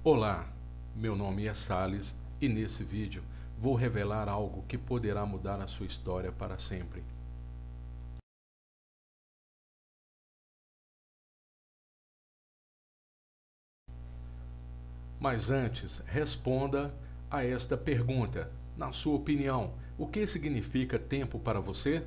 Olá, meu nome é Sales e nesse vídeo vou revelar algo que poderá mudar a sua história para sempre. Mas antes, responda a esta pergunta. Na sua opinião, o que significa tempo para você?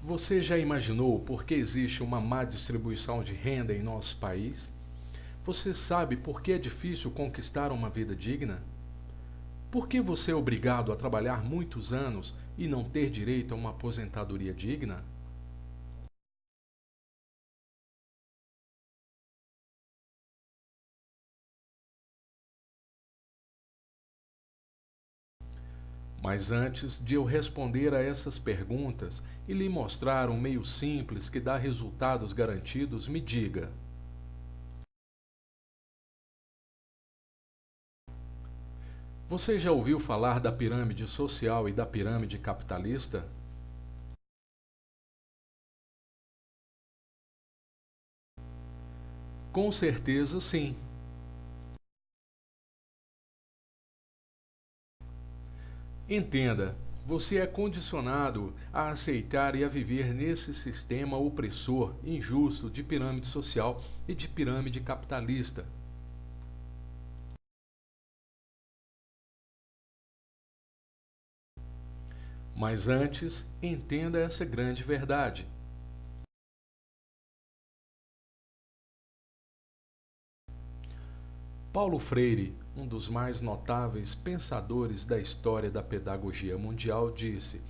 Você já imaginou por que existe uma má distribuição de renda em nosso país? Você sabe por que é difícil conquistar uma vida digna? Por que você é obrigado a trabalhar muitos anos e não ter direito a uma aposentadoria digna? Mas antes de eu responder a essas perguntas e lhe mostrar um meio simples que dá resultados garantidos, me diga: você já ouviu falar da pirâmide social e da pirâmide capitalista? Com certeza, sim. Entenda, você é condicionado a aceitar e a viver nesse sistema opressor, injusto de pirâmide social e de pirâmide capitalista. Mas antes, entenda essa grande verdade. Paulo Freire, um dos mais notáveis pensadores da história da pedagogia mundial, disse: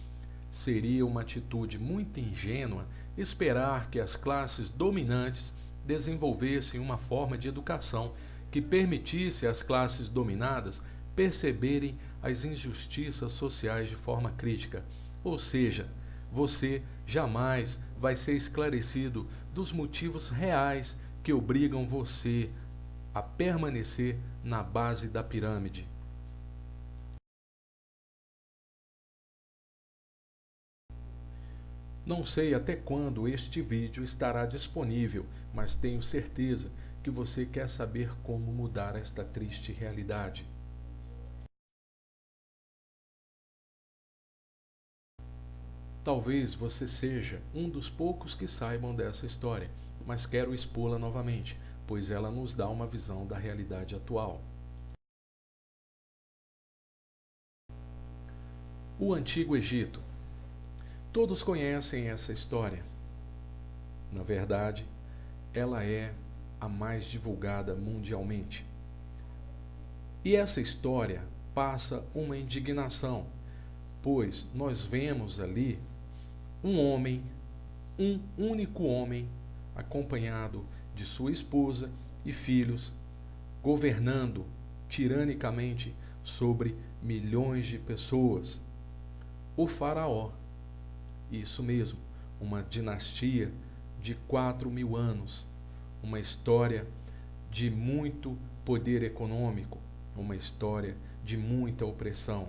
seria uma atitude muito ingênua esperar que as classes dominantes desenvolvessem uma forma de educação que permitisse às classes dominadas perceberem as injustiças sociais de forma crítica. Ou seja, você jamais vai ser esclarecido dos motivos reais que obrigam você a permanecer na base da pirâmide. Não sei até quando este vídeo estará disponível, mas tenho certeza que você quer saber como mudar esta triste realidade. Talvez você seja um dos poucos que saibam dessa história, mas quero expô-la novamente, pois ela nos dá uma visão da realidade atual. O Antigo Egito. Todos conhecem essa história. Na verdade, ela é a mais divulgada mundialmente. E essa história passa uma indignação, pois nós vemos ali um homem, um único homem, acompanhado de sua esposa e filhos, governando tiranicamente sobre milhões de pessoas. O Faraó, isso mesmo, uma dinastia de 4.000 anos, uma história de muito poder econômico, uma história de muita opressão.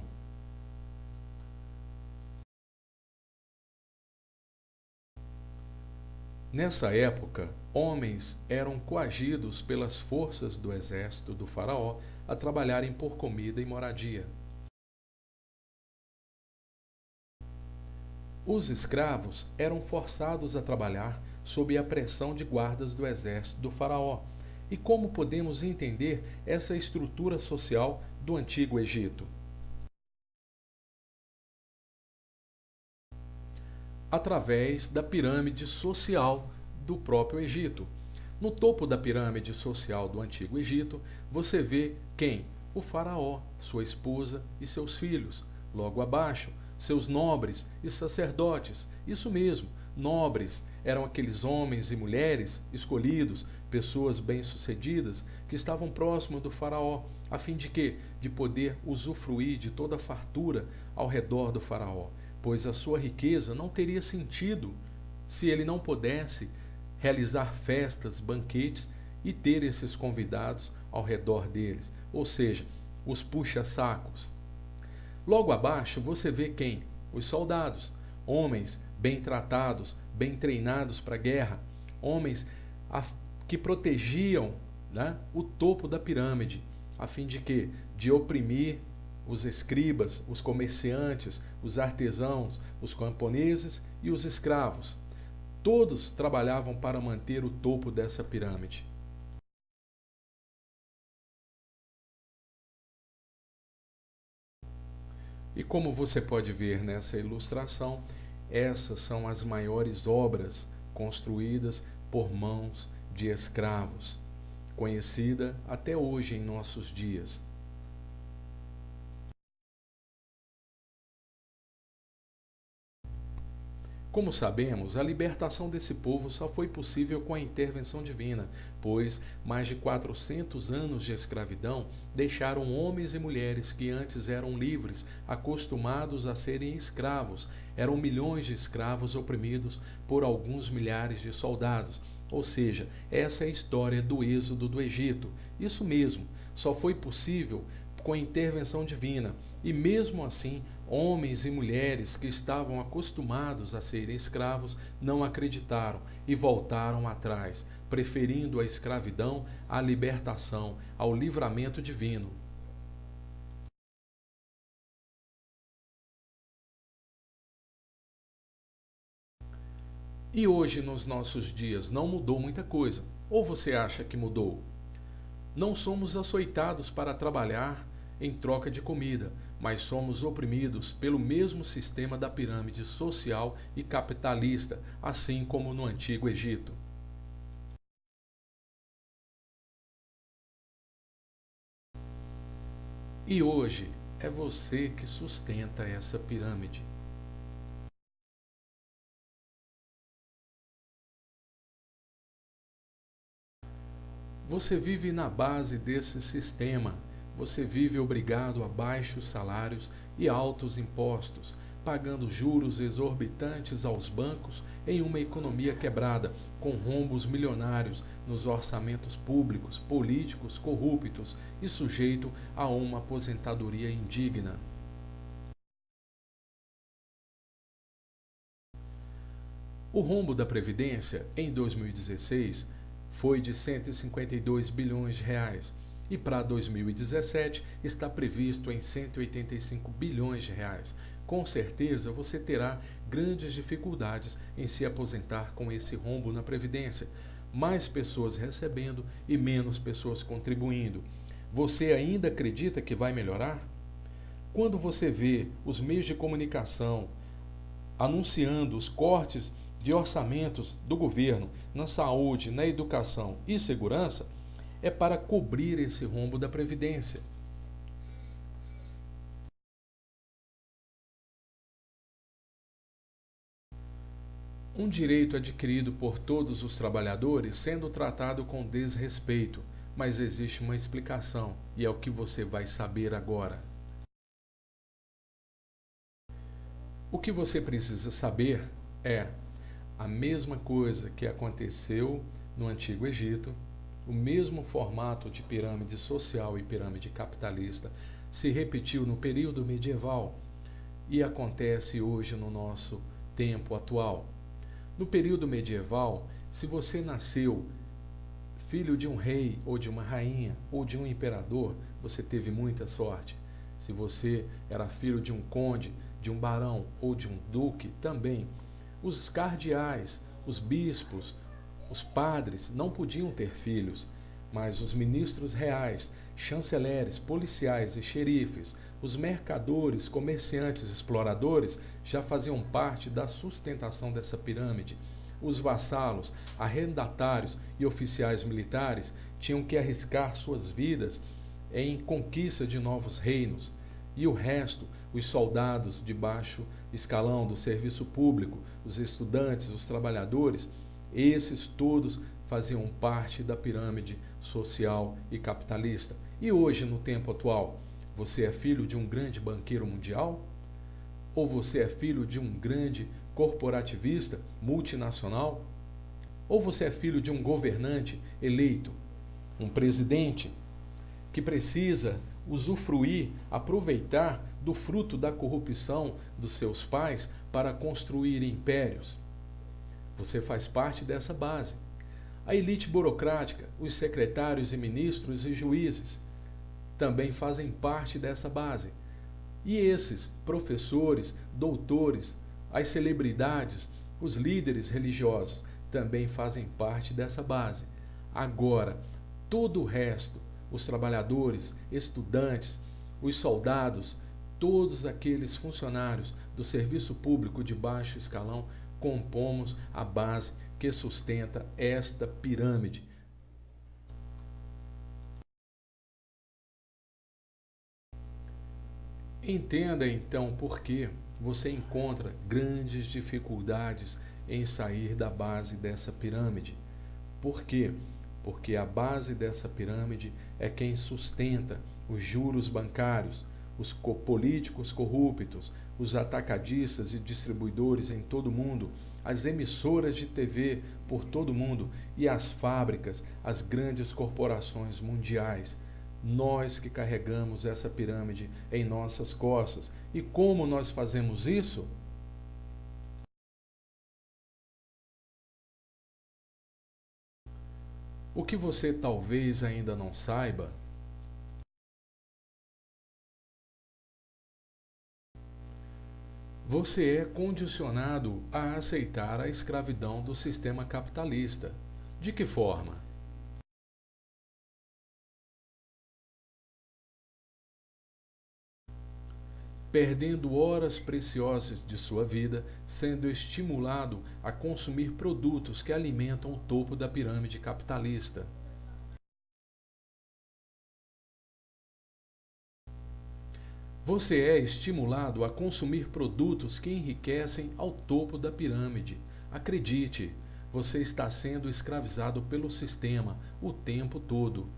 Nessa época, homens eram coagidos pelas forças do exército do faraó a trabalharem por comida e moradia. Os escravos eram forçados a trabalhar sob a pressão de guardas do exército do faraó. E como podemos entender essa estrutura social do Antigo Egito? Através da pirâmide social do próprio Egito. No topo da pirâmide social do Antigo Egito, você vê quem? O faraó, sua esposa e seus filhos. Logo abaixo, seus nobres e sacerdotes. Isso mesmo, nobres eram aqueles homens e mulheres escolhidos, pessoas bem-sucedidas, que estavam próximo do faraó, a fim de quê? De poder usufruir de toda a fartura ao redor do faraó, pois a sua riqueza não teria sentido se ele não pudesse realizar festas, banquetes e ter esses convidados ao redor deles, ou seja, os puxa-sacos. Logo abaixo você vê quem? Os soldados, homens bem tratados, bem treinados para a guerra, homens que protegiam, né, o topo da pirâmide, a fim de quê? De oprimir os escribas, os comerciantes, os artesãos, os camponeses e os escravos. Todos trabalhavam para manter o topo dessa pirâmide. E como você pode ver nessa ilustração, essas são as maiores obras construídas por mãos de escravos, conhecida até hoje em nossos dias. Como sabemos, a libertação desse povo só foi possível com a intervenção divina, pois mais de 400 anos de escravidão deixaram homens e mulheres que antes eram livres, acostumados a serem escravos. Eram milhões de escravos oprimidos por alguns milhares de soldados. Ou seja, essa é a história do êxodo do Egito. Isso mesmo, só foi possível com a intervenção divina. E mesmo assim, homens e mulheres que estavam acostumados a serem escravos não acreditaram e voltaram atrás, preferindo a escravidão à libertação, ao livramento divino. E hoje, nos nossos dias, não mudou muita coisa? Ou você acha que mudou? Não somos açoitados para trabalhar em troca de comida, mas somos oprimidos pelo mesmo sistema da pirâmide social e capitalista, assim como no Antigo Egito. E hoje é você que sustenta essa pirâmide. Você vive na base desse sistema. Você vive obrigado a baixos salários e altos impostos, pagando juros exorbitantes aos bancos em uma economia quebrada, com rombos milionários nos orçamentos públicos, políticos corruptos e sujeito a uma aposentadoria indigna. O rombo da Previdência em 2016 foi de 152 bilhões de reais e para 2017 está previsto em 185 bilhões de reais. Com certeza você terá grandes dificuldades em se aposentar com esse rombo na Previdência. Mais pessoas recebendo e menos pessoas contribuindo. Você ainda acredita que vai melhorar? Quando você vê os meios de comunicação anunciando os cortes de orçamentos do governo na saúde, na educação e segurança, é para cobrir esse rombo da Previdência. Um direito adquirido por todos os trabalhadores sendo tratado com desrespeito, mas existe uma explicação e é o que você vai saber agora. O que você precisa saber é a mesma coisa que aconteceu no Antigo Egito, o mesmo formato de pirâmide social e pirâmide capitalista se repetiu no período medieval e acontece hoje no nosso tempo atual. No período medieval, se você nasceu filho de um rei ou de uma rainha ou de um imperador, você teve muita sorte. Se você era filho de um conde, de um barão ou de um duque, também. Os cardeais, os bispos, os padres não podiam ter filhos, mas os ministros reais, chanceleres, policiais e xerifes, os mercadores, comerciantes, exploradores já faziam parte da sustentação dessa pirâmide. Os vassalos, arrendatários e oficiais militares tinham que arriscar suas vidas em conquista de novos reinos. E o resto, os soldados de baixo escalão do serviço público, os estudantes, os trabalhadores, esses todos faziam parte da pirâmide social e capitalista. E hoje, no tempo atual, você é filho de um grande banqueiro mundial? Ou você é filho de um grande corporativista multinacional? Ou você é filho de um governante eleito, um presidente que precisa usufruir, aproveitar do fruto da corrupção dos seus pais para construir impérios? Você faz parte dessa base. A elite burocrática, os secretários e ministros e juízes, também fazem parte dessa base. E esses professores, doutores, as celebridades, os líderes religiosos também fazem parte dessa base. Agora, todo o resto, os trabalhadores, estudantes, os soldados, todos aqueles funcionários do serviço público de baixo escalão, compomos a base que sustenta esta pirâmide. Entenda então por que você encontra grandes dificuldades em sair da base dessa pirâmide. Por quê? Porque a base dessa pirâmide é quem sustenta os juros bancários, os políticos corruptos, os atacadistas e distribuidores em todo o mundo, as emissoras de TV por todo o mundo e as fábricas, as grandes corporações mundiais. Nós que carregamos essa pirâmide em nossas costas. E como nós fazemos isso? O que você talvez ainda não saiba, você é condicionado a aceitar a escravidão do sistema capitalista. De que forma? Perdendo horas preciosas de sua vida, sendo estimulado a consumir produtos que alimentam o topo da pirâmide capitalista. Você é estimulado a consumir produtos que enriquecem ao topo da pirâmide. Acredite, você está sendo escravizado pelo sistema o tempo todo.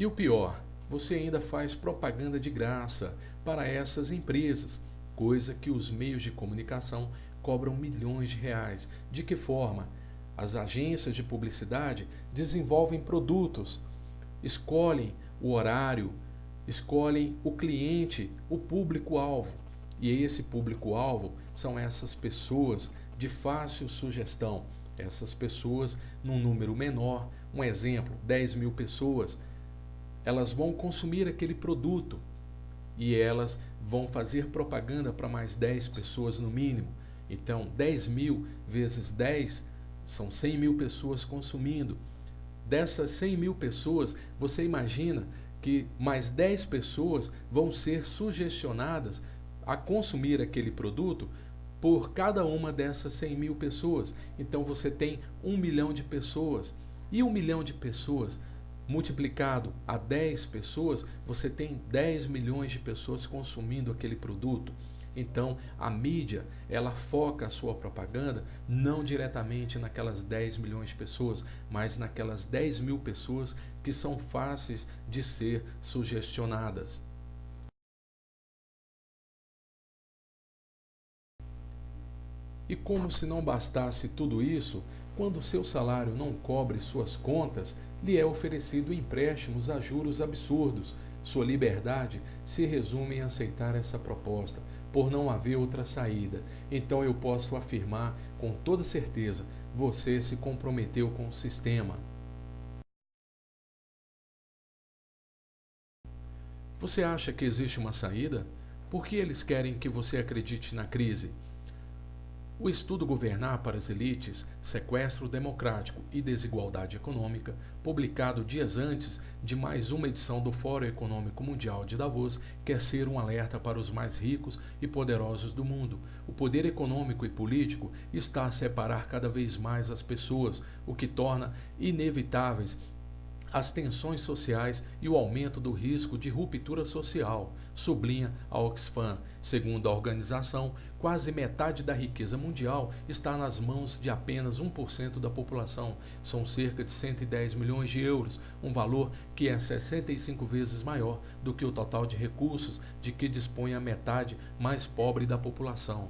E o pior, você ainda faz propaganda de graça para essas empresas, coisa que os meios de comunicação cobram milhões de reais. De que forma? As agências de publicidade desenvolvem produtos, escolhem o horário, escolhem o cliente, o público-alvo. E esse público-alvo são essas pessoas de fácil sugestão. Essas pessoas, num número menor, um exemplo, 10 mil pessoas, elas vão consumir aquele produto e elas vão fazer propaganda para mais 10 pessoas no mínimo. Então, 10 mil vezes 10 são 100 mil pessoas consumindo. Dessas 100 mil pessoas, você imagina que mais 10 pessoas vão ser sugestionadas a consumir aquele produto por cada uma dessas 100 mil pessoas. Então você tem 1 milhão de pessoas. E 1 milhão de pessoas multiplicado a 10 pessoas, você tem 10 milhões de pessoas consumindo aquele produto. Então, a mídia, ela foca a sua propaganda não diretamente naquelas 10 milhões de pessoas, mas naquelas 10 mil pessoas que são fáceis de ser sugestionadas. E como se não bastasse tudo isso, quando seu salário não cobre suas contas, lhe é oferecido empréstimos a juros absurdos. Sua liberdade se resume em aceitar essa proposta, por não haver outra saída. Então eu posso afirmar com toda certeza: você se comprometeu com o sistema. Você acha que existe uma saída? Por que eles querem que você acredite na crise? O estudo Governar para as Elites, Sequestro Democrático e Desigualdade Econômica, publicado dias antes de mais uma edição do Fórum Econômico Mundial de Davos, quer ser um alerta para os mais ricos e poderosos do mundo. O poder econômico e político está a separar cada vez mais as pessoas, o que torna inevitáveis as tensões sociais e o aumento do risco de ruptura social, sublinha a Oxfam. Segundo a organização, quase metade da riqueza mundial está nas mãos de apenas 1% da população. São cerca de 110 milhões de euros, um valor que é 65 vezes maior do que o total de recursos de que dispõe a metade mais pobre da população.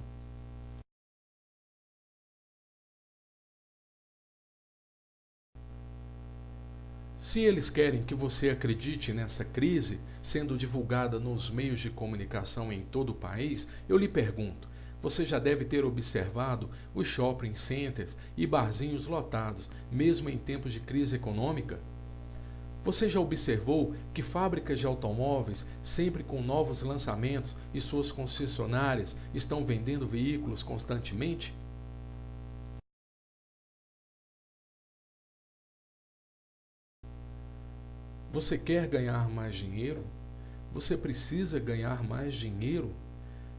Se eles querem que você acredite nessa crise sendo divulgada nos meios de comunicação em todo o país, eu lhe pergunto: Você já deve ter observado os shopping centers e barzinhos lotados, mesmo em tempos de crise econômica? Você já observou que fábricas de automóveis, sempre com novos lançamentos e suas concessionárias, estão vendendo veículos constantemente? Você quer ganhar mais dinheiro? Você precisa ganhar mais dinheiro?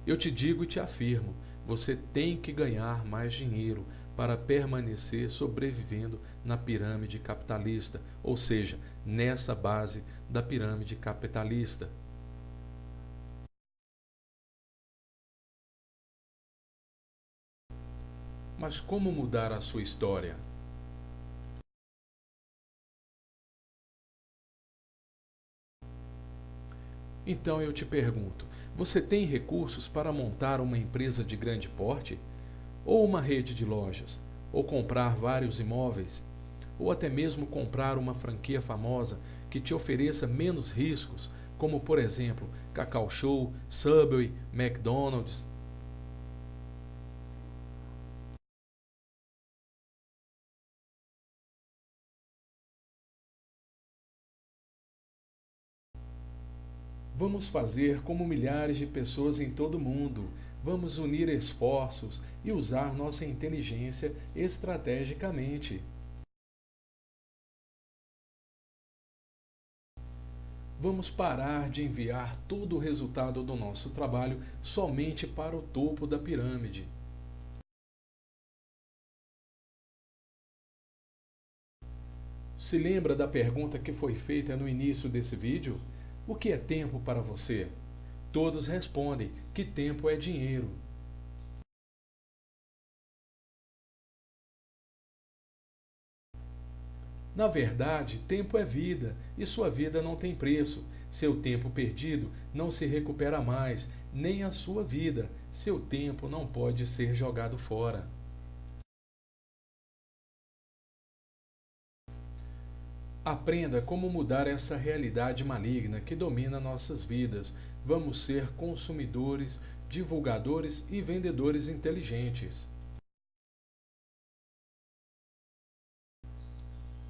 Eu te digo e te afirmo: você tem que ganhar mais dinheiro para permanecer sobrevivendo na pirâmide capitalista, ou seja, nessa base da pirâmide capitalista. Mas como mudar a sua história? Então eu te pergunto: você tem recursos para montar uma empresa de grande porte? Ou uma rede de lojas? Ou comprar vários imóveis? Ou até mesmo comprar uma franquia famosa que te ofereça menos riscos, como por exemplo Cacau Show, Subway, McDonald's? Vamos fazer como milhares de pessoas em todo o mundo. Vamos unir esforços e usar nossa inteligência estrategicamente. Vamos parar de enviar todo o resultado do nosso trabalho somente para o topo da pirâmide. Se lembra da pergunta que foi feita no início desse vídeo? O que é tempo para você? Todos respondem que tempo é dinheiro. Na verdade, tempo é vida e sua vida não tem preço. Seu tempo perdido não se recupera mais, nem a sua vida. Seu tempo não pode ser jogado fora. Aprenda como mudar essa realidade maligna que domina nossas vidas. Vamos ser consumidores, divulgadores e vendedores inteligentes.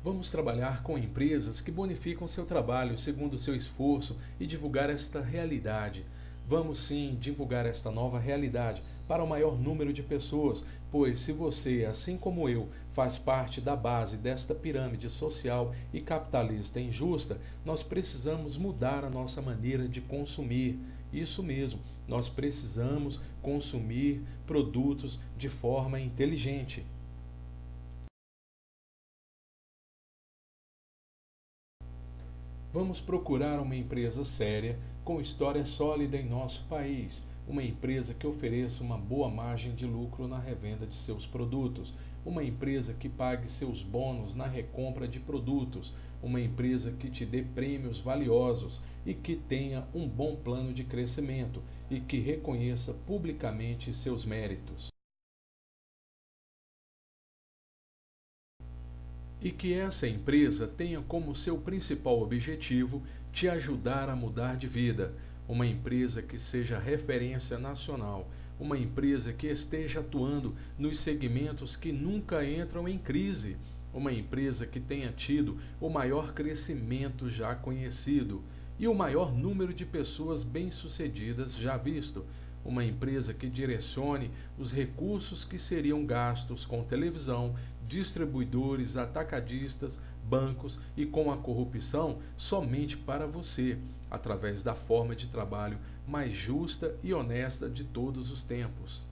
Vamos trabalhar com empresas que bonificam seu trabalho segundo seu esforço e divulgar esta realidade. Vamos sim divulgar esta nova realidade para o maior número de pessoas, pois se você, assim como eu, faz parte da base desta pirâmide social e capitalista injusta, nós precisamos mudar a nossa maneira de consumir. Isso mesmo, nós precisamos consumir produtos de forma inteligente. Vamos procurar uma empresa séria, com história sólida em nosso país. Uma empresa que ofereça uma boa margem de lucro na revenda de seus produtos. Uma empresa que pague seus bônus na recompra de produtos. Uma empresa que te dê prêmios valiosos e que tenha um bom plano de crescimento e que reconheça publicamente seus méritos. E que essa empresa tenha como seu principal objetivo te ajudar a mudar de vida. Uma empresa que seja referência nacional, uma empresa que esteja atuando nos segmentos que nunca entram em crise, uma empresa que tenha tido o maior crescimento já conhecido e o maior número de pessoas bem-sucedidas já visto. Uma empresa que direcione os recursos que seriam gastos com televisão, distribuidores, atacadistas, bancos e com a corrupção somente para você, através da forma de trabalho mais justa e honesta de todos os tempos.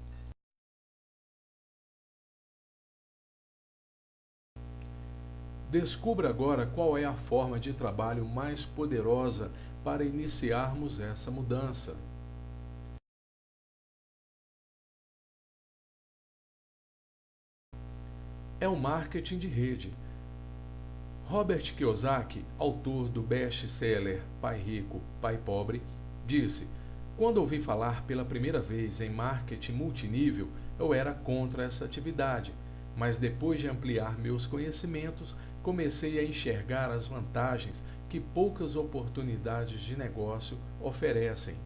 Descubra agora qual é a forma de trabalho mais poderosa para iniciarmos essa mudança. É o marketing de rede. Robert Kiyosaki, autor do best-seller Pai Rico, Pai Pobre, disse: quando ouvi falar pela primeira vez em marketing multinível, eu era contra essa atividade, mas depois de ampliar meus conhecimentos, comecei a enxergar as vantagens que poucas oportunidades de negócio oferecem.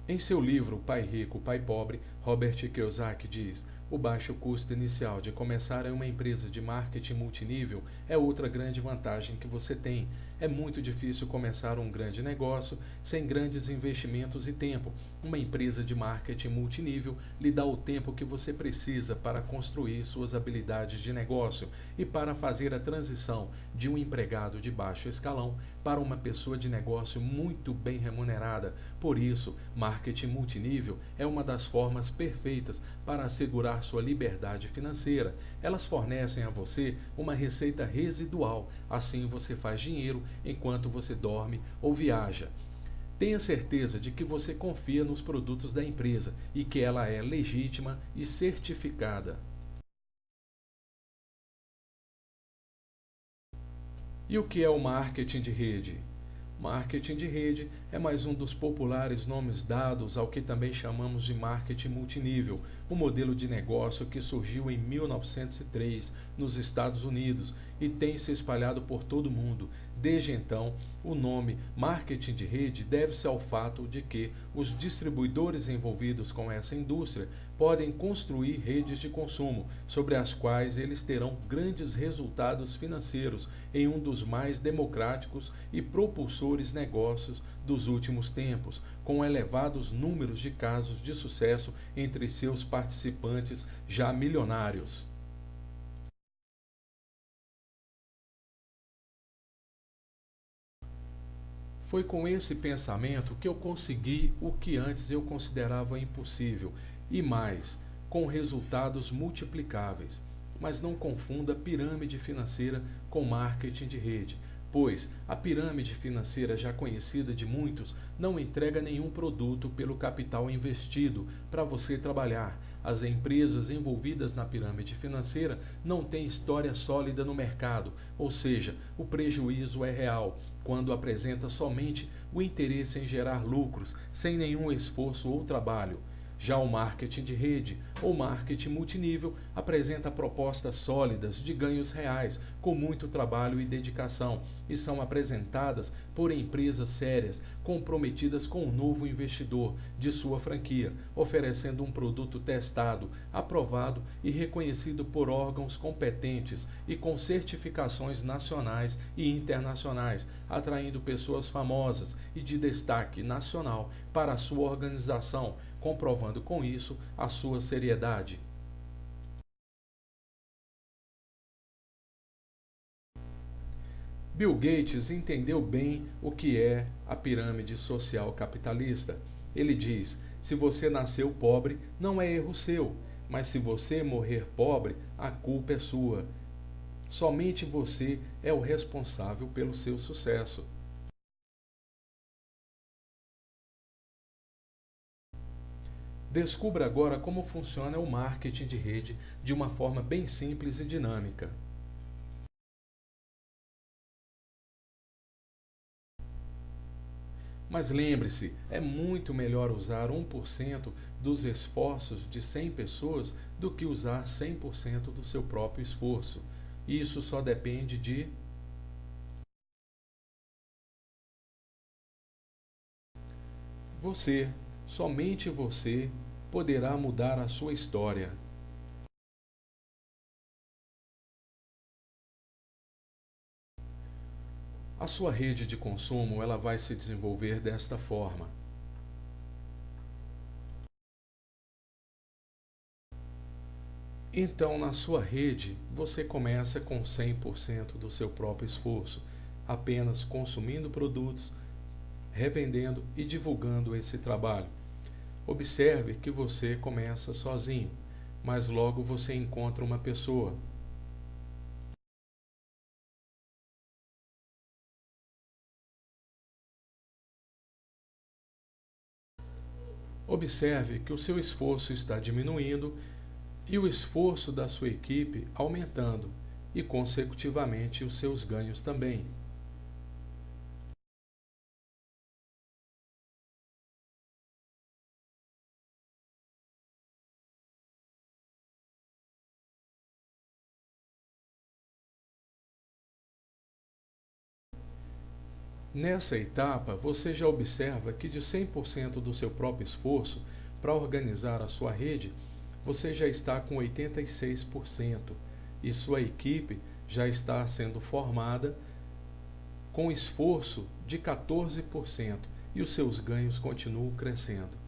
Em seu livro Pai Rico, Pai Pobre, Robert Kiyosaki diz: o baixo custo inicial de começar em uma empresa de marketing multinível é outra grande vantagem que você tem. É muito difícil começar um grande negócio sem grandes investimentos e tempo. Uma empresa de marketing multinível lhe dá o tempo que você precisa para construir suas habilidades de negócio e para fazer a transição de um empregado de baixo escalão para uma pessoa de negócio muito bem remunerada. Por isso, marketing multinível é uma das formas perfeitas para assegurar sua liberdade financeira. Elas fornecem a você uma receita residual, assim você faz dinheiro enquanto você dorme ou viaja. Tenha certeza de que você confia nos produtos da empresa e que ela é legítima e certificada. E o que é o marketing de rede? Marketing de rede é mais um dos populares nomes dados ao que também chamamos de marketing multinível, um modelo de negócio que surgiu em 1903 nos Estados Unidos e tem se espalhado por todo o mundo. Desde então, o nome marketing de rede deve-se ao fato de que os distribuidores envolvidos com essa indústria podem construir redes de consumo, sobre as quais eles terão grandes resultados financeiros em um dos mais democráticos e propulsores negócios dos últimos tempos, com elevados números de casos de sucesso entre seus participantes já milionários. Foi com esse pensamento que eu consegui o que antes eu considerava impossível, e mais, com resultados multiplicáveis. Mas não confunda pirâmide financeira com marketing de rede, pois a pirâmide financeira já conhecida de muitos não entrega nenhum produto pelo capital investido para você trabalhar. As empresas envolvidas na pirâmide financeira não têm história sólida no mercado, ou seja, o prejuízo é real quando apresenta somente o interesse em gerar lucros, sem nenhum esforço ou trabalho. Já o marketing de rede ou marketing multinível apresenta propostas sólidas de ganhos reais, com muito trabalho e dedicação, e são apresentadas por empresas sérias, comprometidas com o novo investidor de sua franquia, oferecendo um produto testado, aprovado e reconhecido por órgãos competentes e com certificações nacionais e internacionais, atraindo pessoas famosas e de destaque nacional para a sua organização, comprovando com isso a sua seriedade. Bill Gates entendeu bem o que é a pirâmide social capitalista. Ele diz: se você nasceu pobre, não é erro seu, mas se você morrer pobre, a culpa é sua. Somente você é o responsável pelo seu sucesso. Descubra agora como funciona o marketing de rede de uma forma bem simples e dinâmica. Mas lembre-se, é muito melhor usar 1% dos esforços de 100 pessoas do que usar 100% do seu próprio esforço. Isso só depende de você. Somente você poderá mudar a sua história. A sua rede de consumo ela vai se desenvolver desta forma. Então, na sua rede, você começa com 100% do seu próprio esforço, apenas consumindo produtos, revendendo e divulgando esse trabalho. Observe que você começa sozinho, mas logo você encontra uma pessoa. Observe que o seu esforço está diminuindo e o esforço da sua equipe aumentando, e consecutivamente os seus ganhos também. Nessa etapa, você já observa que de 100% do seu próprio esforço para organizar a sua rede, você já está com 86% e sua equipe já está sendo formada com esforço de 14% e os seus ganhos continuam crescendo.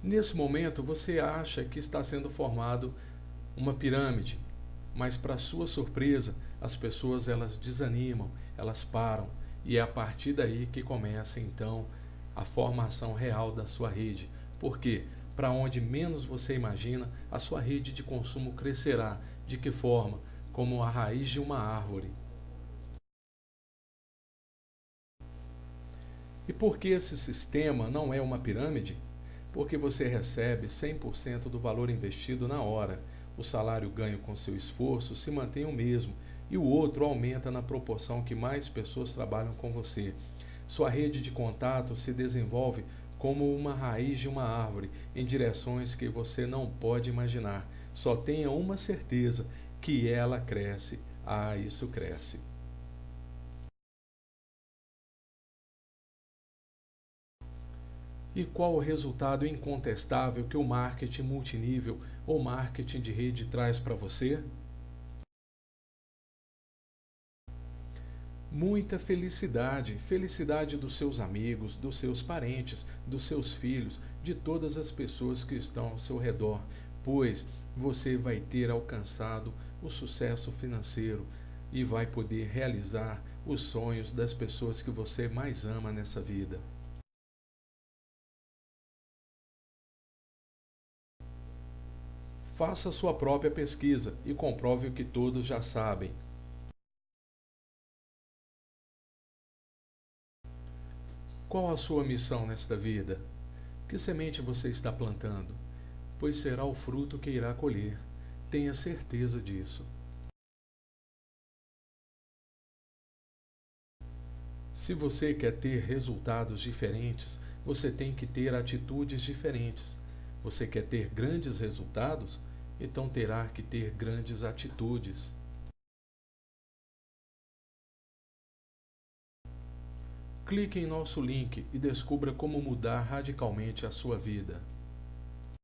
Nesse momento, você acha que está sendo formado uma pirâmide, mas para sua surpresa, as pessoas elas desanimam, elas param e é a partir daí que começa então a formação real da sua rede. Por quê? Para onde menos você imagina, a sua rede de consumo crescerá. De que forma? Como a raiz de uma árvore. E por que esse sistema não é uma pirâmide? Porque você recebe 100% do valor investido na hora. O salário ganho com seu esforço se mantém o mesmo e o outro aumenta na proporção que mais pessoas trabalham com você. Sua rede de contatos se desenvolve como uma raiz de uma árvore em direções que você não pode imaginar. Só tenha uma certeza, que ela cresce. Ah, isso cresce. E qual o resultado incontestável que o marketing multinível ou marketing de rede traz para você? Muita felicidade, felicidade dos seus amigos, dos seus parentes, dos seus filhos, de todas as pessoas que estão ao seu redor, pois você vai ter alcançado o sucesso financeiro e vai poder realizar os sonhos das pessoas que você mais ama nessa vida. Faça sua própria pesquisa e comprove o que todos já sabem. Qual a sua missão nesta vida? Que semente você está plantando? Pois será o fruto que irá colher. Tenha certeza disso. Se você quer ter resultados diferentes, você tem que ter atitudes diferentes. Você quer ter grandes resultados? Então terá que ter grandes atitudes. Clique em nosso link e descubra como mudar radicalmente a sua vida.